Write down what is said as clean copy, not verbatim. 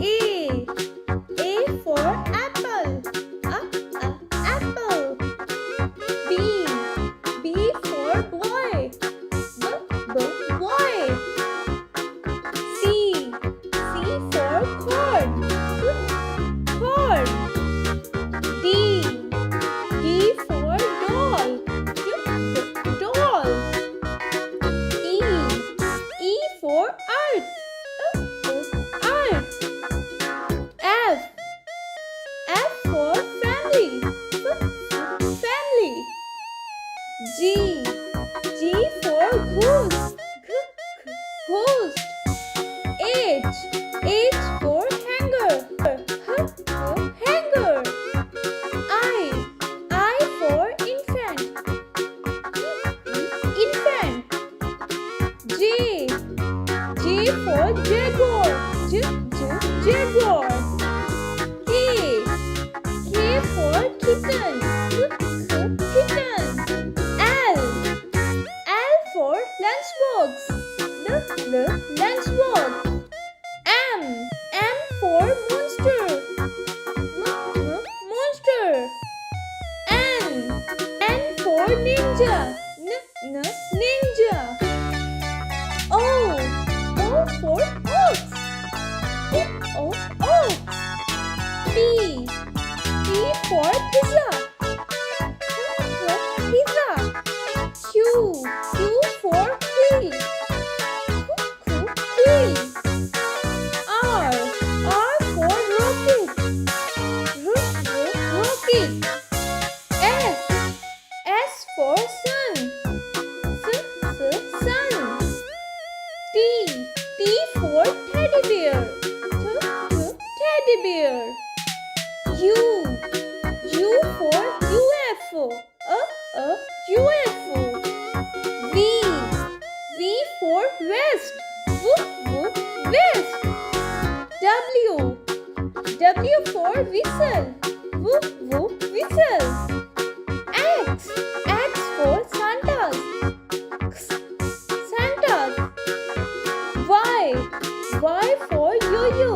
A. A for apple. Apple. B. B for boy. Boy. C. C for cord. Cord. D. D for doll. Doll. E. E for earth. Earth. F. F for family. Family. G. G for goose. Ghost. H. H for hanger. Hanger. I for infant. Infant. J. J for jaguar. Jaguar. K. K for kitten. Kitten. L. L for lunchbox. Lunchbox. M. M for monster. Monster. N. N for ninja. Ninja. O. O for ox. Ox. P. P for pizza. Pizza. Q. Q for quill. Quill. R. R for rocket. Rocket. S. S for sun. Sun. T. T for teddy bear. Teddy bear. U. U for UFO. UFO. V. V for vest. Vest. W. W for whistle. Whistle. X. X for Santas. Santas. Y. Y for yo-yo.